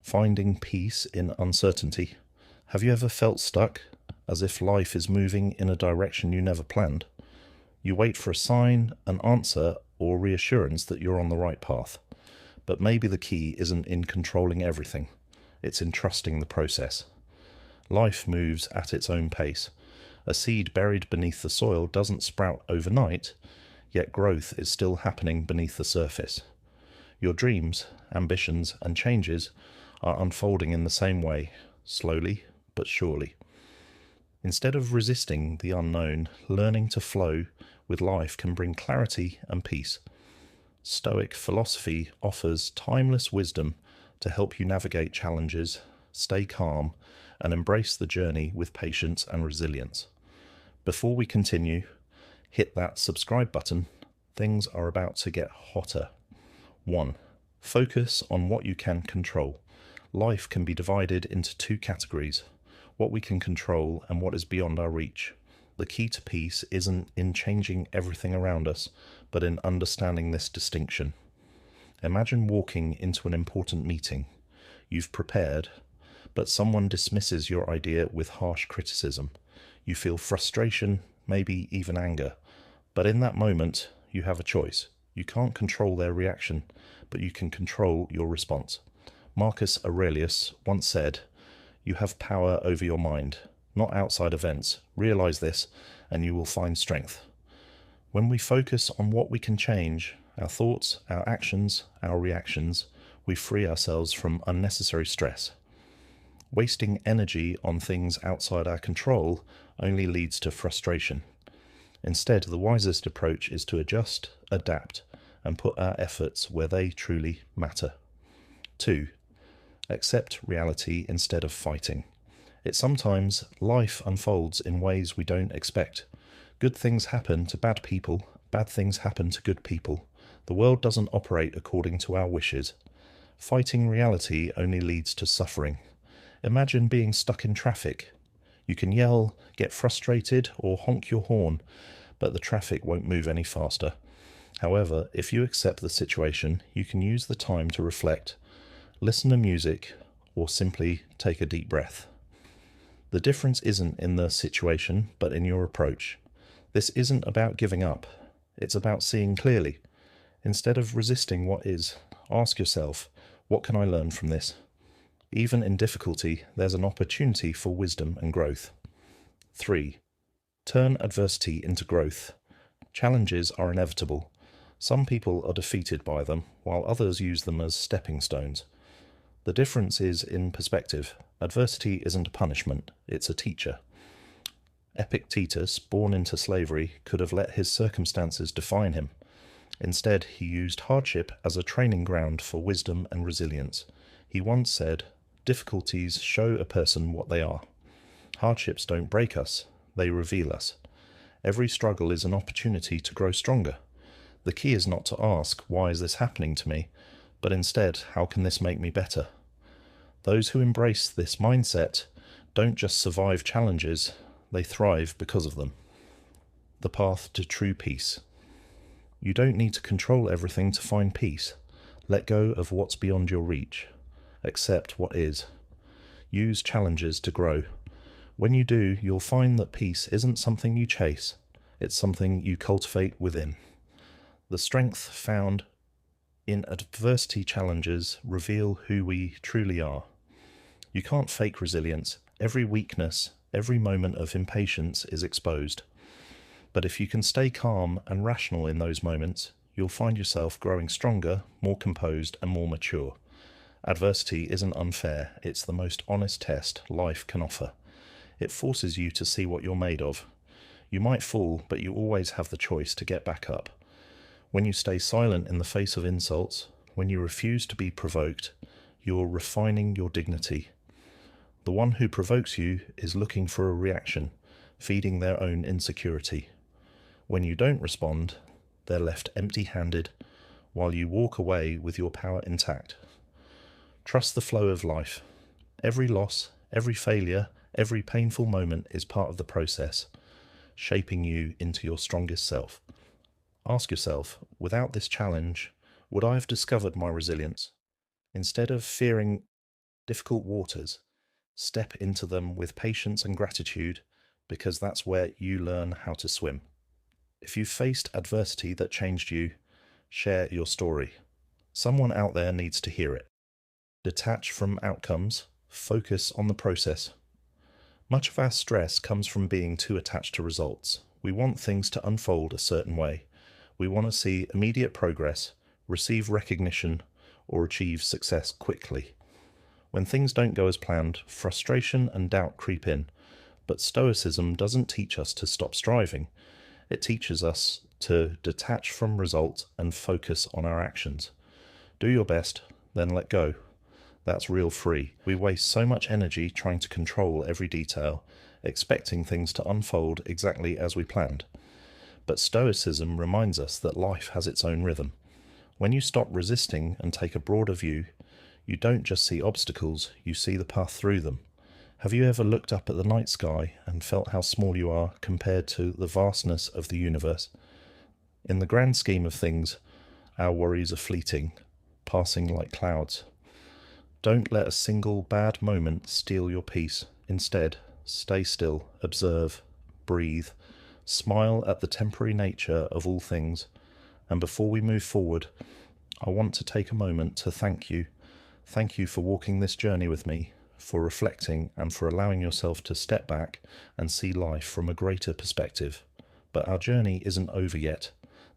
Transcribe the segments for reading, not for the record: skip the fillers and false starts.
Finding peace in uncertainty. Have you ever felt stuck, as if life is moving in a direction you never planned? You wait for a sign, an answer, or reassurance that you're on the right path. But maybe the key isn't in controlling everything, it's in trusting the process. Life moves at its own pace. A seed buried beneath the soil doesn't sprout overnight, yet growth is still happening beneath the surface. Your dreams, ambitions, and changes are unfolding in the same way, slowly but surely. Instead of resisting the unknown, learning to flow with life can bring clarity and peace. Stoic philosophy offers timeless wisdom to help you navigate challenges, stay calm, and embrace the journey with patience and resilience. Before we continue, hit that subscribe button. Things are about to get hotter. 1. Focus on what you can control. Life can be divided into two categories: what we can control and what is beyond our reach. The key to peace isn't in changing everything around us, but in understanding this distinction. Imagine walking into an important meeting. You've prepared, but someone dismisses your idea with harsh criticism. You feel frustration, maybe even anger. But in that moment, you have a choice. You can't control their reaction, but you can control your response. Marcus Aurelius once said, "You have power over your mind, not outside events. Realize this, and you will find strength." When we focus on what we can change, our thoughts, our actions, our reactions, we free ourselves from unnecessary stress. Wasting energy on things outside our control only leads to frustration. Instead, the wisest approach is to adjust, adapt, and put our efforts where they truly matter. 2. Accept reality instead of fighting. Sometimes life unfolds in ways we don't expect. Good things happen to bad people, bad things happen to good people. The world doesn't operate according to our wishes. Fighting reality only leads to suffering. Imagine being stuck in traffic. You can yell, get frustrated, or honk your horn, but the traffic won't move any faster. However, if you accept the situation, you can use the time to reflect, listen to music, or simply take a deep breath. The difference isn't in the situation, but in your approach. This isn't about giving up. It's about seeing clearly. Instead of resisting what is, ask yourself, what can I learn from this? Even in difficulty, there's an opportunity for wisdom and growth. 3. Turn adversity into growth. Challenges are inevitable. Some people are defeated by them, while others use them as stepping stones. The difference is in perspective. Adversity isn't a punishment, it's a teacher. Epictetus, born into slavery, could have let his circumstances define him. Instead, he used hardship as a training ground for wisdom and resilience. He once said, "Difficulties show a person what they are. Hardships don't break us, they reveal us." Every struggle is an opportunity to grow stronger. The key is not to ask, "Why is this happening to me?" but instead, "How can this make me better?" Those who embrace this mindset don't just survive challenges, they thrive because of them. The path to true peace. You don't need to control everything to find peace. Let go of what's beyond your reach. Accept what is. Use challenges to grow. When you do, you'll find that peace isn't something you chase, it's something you cultivate within. The strength found in adversity challenges reveal who we truly are. You can't fake resilience. Every weakness, every moment of impatience is exposed. But if you can stay calm and rational in those moments, you'll find yourself growing stronger, more composed, and more mature. Adversity isn't unfair, it's the most honest test life can offer. It forces you to see what you're made of. You might fall, but you always have the choice to get back up. When you stay silent in the face of insults, when you refuse to be provoked, you're refining your dignity. The one who provokes you is looking for a reaction, feeding their own insecurity. When you don't respond, they're left empty-handed, while you walk away with your power intact. Trust the flow of life. Every loss, every failure, every painful moment is part of the process, shaping you into your strongest self. Ask yourself, without this challenge, would I have discovered my resilience? Instead of fearing difficult waters, step into them with patience and gratitude, because that's where you learn how to swim. If you faced adversity that changed you, share your story. Someone out there needs to hear it. Detach from outcomes, focus on the process. Much of our stress comes from being too attached to results. We want things to unfold a certain way. We want to see immediate progress, receive recognition, or achieve success quickly. When things don't go as planned, frustration and doubt creep in. But Stoicism doesn't teach us to stop striving. It teaches us to detach from results and focus on our actions. Do your best, then let go. That's real free. We waste so much energy trying to control every detail, expecting things to unfold exactly as we planned. But Stoicism reminds us that life has its own rhythm. When you stop resisting and take a broader view, you don't just see obstacles, you see the path through them. Have you ever looked up at the night sky and felt how small you are compared to the vastness of the universe? In the grand scheme of things, our worries are fleeting, passing like clouds. Don't let a single bad moment steal your peace. Instead, stay still, observe, breathe, smile at the temporary nature of all things. And before we move forward, I want to take a moment to thank you. Thank you for walking this journey with me, for reflecting, and for allowing yourself to step back and see life from a greater perspective. But our journey isn't over yet.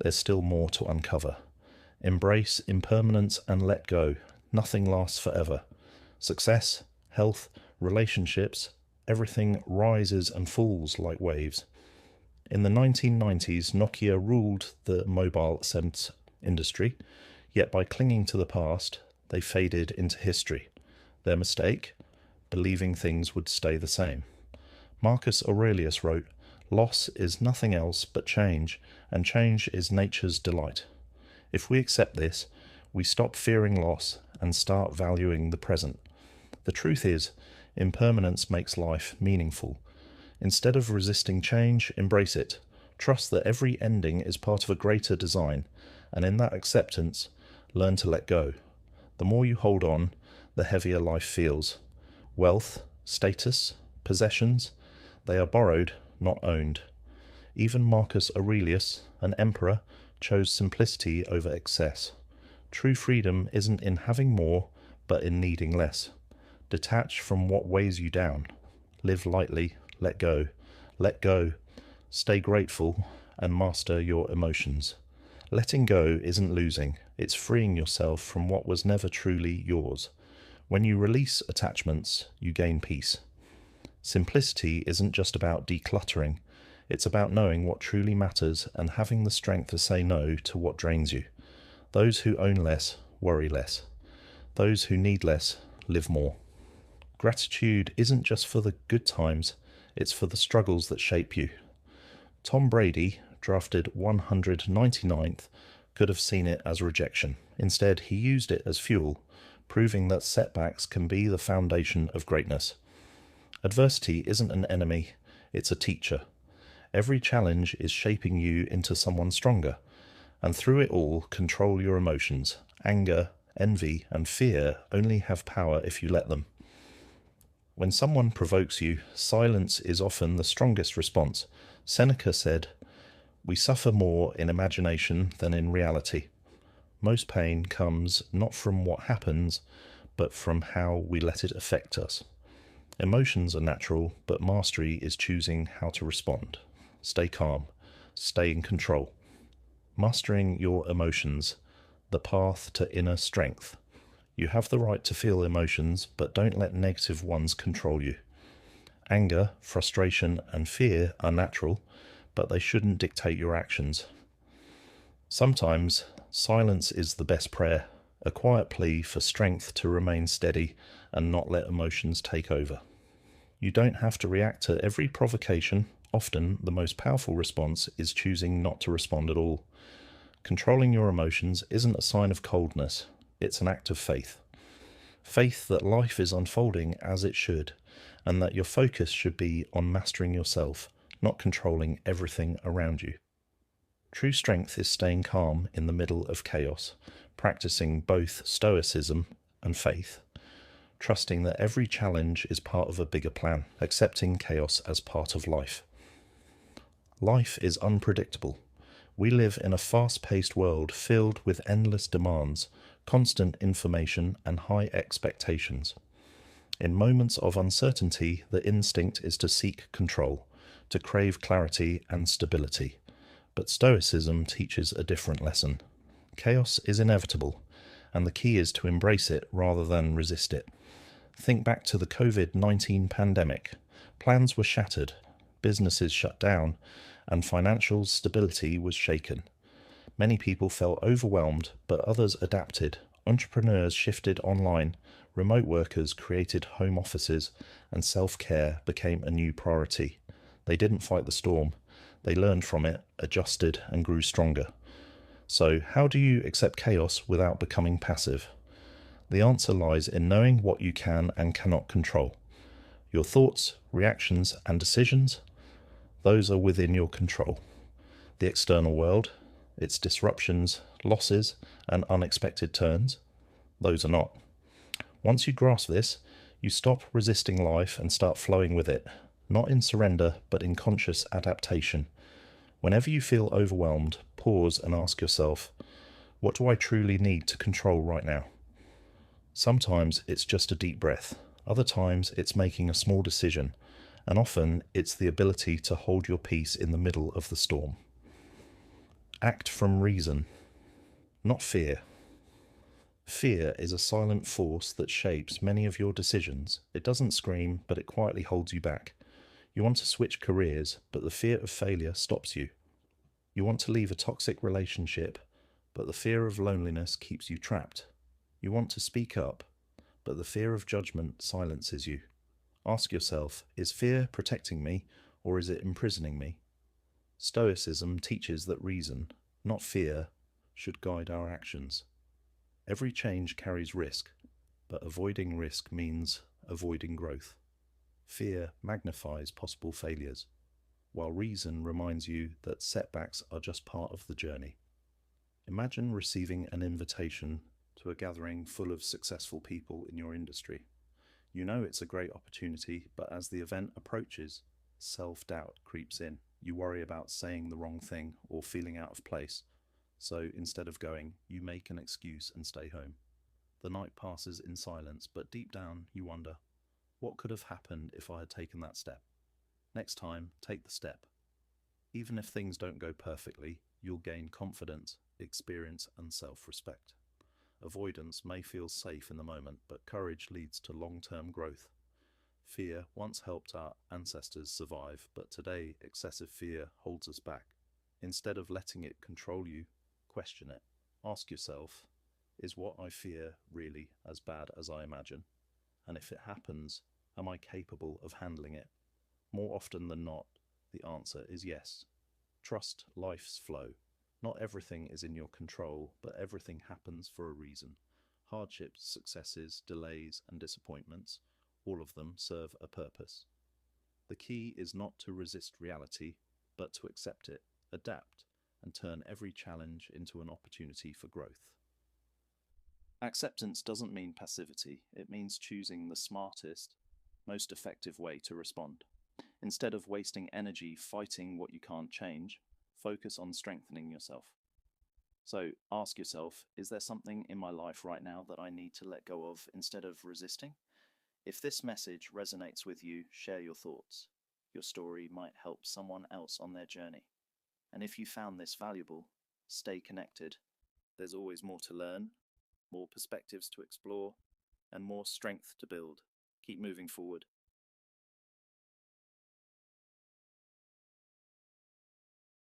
There's still more to uncover. Embrace impermanence and let go. Nothing lasts forever. Success, health, relationships, everything rises and falls like waves. In the 1990s, Nokia ruled the mobile set industry, yet by clinging to the past, they faded into history. Their mistake? Believing things would stay the same. Marcus Aurelius wrote, "Loss is nothing else but change, and change is nature's delight." If we accept this, we stop fearing loss and start valuing the present. The truth is, impermanence makes life meaningful. Instead of resisting change, embrace it. Trust that every ending is part of a greater design, and in that acceptance, learn to let go. The more you hold on, the heavier life feels. Wealth, status, possessions, they are borrowed, not owned. Even Marcus Aurelius, an emperor, chose simplicity over excess. True freedom isn't in having more, but in needing less. Detach from what weighs you down. Live lightly, let go. Let go. Stay grateful and master your emotions. Letting go isn't losing, it's freeing yourself from what was never truly yours. When you release attachments, you gain peace. Simplicity isn't just about decluttering, it's about knowing what truly matters and having the strength to say no to what drains you. Those who own less, worry less. Those who need less, live more. Gratitude isn't just for the good times, it's for the struggles that shape you. Tom Brady, drafted 199th, could have seen it as rejection. Instead, he used it as fuel, proving that setbacks can be the foundation of greatness. Adversity isn't an enemy, it's a teacher. Every challenge is shaping you into someone stronger. And through it all, control your emotions. Anger, envy, and fear only have power if you let them. When someone provokes you, silence is often the strongest response. Seneca said, "We suffer more in imagination than in reality." Most pain comes not from what happens, but from how we let it affect us. Emotions are natural, but mastery is choosing how to respond. Stay calm. Stay in control. Mastering your emotions, the path to inner strength. You have the right to feel emotions, but don't let negative ones control you. Anger, frustration, and fear are natural, but they shouldn't dictate your actions. Sometimes, silence is the best prayer, a quiet plea for strength to remain steady and not let emotions take over. You don't have to react to every provocation. Often, the most powerful response is choosing not to respond at all. Controlling your emotions isn't a sign of coldness, it's an act of faith. Faith that life is unfolding as it should, and that your focus should be on mastering yourself, not controlling everything around you. True strength is staying calm in the middle of chaos, practicing both stoicism and faith. trusting that every challenge is part of a bigger plan, accepting chaos as part of life. Life is unpredictable. We live in a fast-paced world filled with endless demands, constant information, and high expectations. In moments of uncertainty, the instinct is to seek control, to crave clarity and stability. But Stoicism teaches a different lesson. Chaos is inevitable, and the key is to embrace it rather than resist it. Think back to the COVID-19 pandemic. Plans were shattered, businesses shut down, and financial stability was shaken. Many people felt overwhelmed, but others adapted. Entrepreneurs shifted online, remote workers created home offices, and self-care became a new priority. They didn't fight the storm. They learned from it, adjusted, and grew stronger. So, how do you accept chaos without becoming passive? The answer lies in knowing what you can and cannot control. Your thoughts, reactions, and decisions, those are within your control. The external world, its disruptions, losses, and unexpected turns, those are not. Once you grasp this, you stop resisting life and start flowing with it, not in surrender, but in conscious adaptation. Whenever you feel overwhelmed, pause and ask yourself, what do I truly need to control right now? Sometimes it's just a deep breath. Other times it's making a small decision, and often it's the ability to hold your peace in the middle of the storm. Act from reason, not fear. Fear is a silent force that shapes many of your decisions. It doesn't scream, but it quietly holds you back. You want to switch careers, but the fear of failure stops you. You want to leave a toxic relationship, but the fear of loneliness keeps you trapped. You want to speak up, but the fear of judgment silences you. Ask yourself, is fear protecting me, or is it imprisoning me? Stoicism teaches that reason, not fear, should guide our actions. Every change carries risk, but avoiding risk means avoiding growth. Fear magnifies possible failures, while reason reminds you that setbacks are just part of the journey. Imagine receiving an invitation to a gathering full of successful people in your industry. You know it's a great opportunity, but as the event approaches, self-doubt creeps in. You worry about saying the wrong thing or feeling out of place. So instead of going, you make an excuse and stay home. The night passes in silence, but deep down you wonder, what could have happened if I had taken that step? Next time, take the step. Even if things don't go perfectly, you'll gain confidence, experience, and self-respect. Avoidance may feel safe in the moment, but courage leads to long-term growth. Fear once helped our ancestors survive, but today excessive fear holds us back. Instead of letting it control you, question it. Ask yourself, is what I fear really as bad as I imagine? And if it happens, am I capable of handling it? More often than not, the answer is yes. Trust life's flow. Not everything is in your control, but everything happens for a reason. Hardships, successes, delays, and disappointments, all of them serve a purpose. The key is not to resist reality, but to accept it, adapt, and turn every challenge into an opportunity for growth. Acceptance doesn't mean passivity. It means choosing the smartest, most effective way to respond. Instead of wasting energy fighting what you can't change, focus on strengthening yourself. So ask yourself, is there something in my life right now that I need to let go of instead of resisting? If this message resonates with you, share your thoughts. Your story might help someone else on their journey. And if you found this valuable, stay connected. There's always more to learn, more perspectives to explore, and more strength to build. Keep moving forward.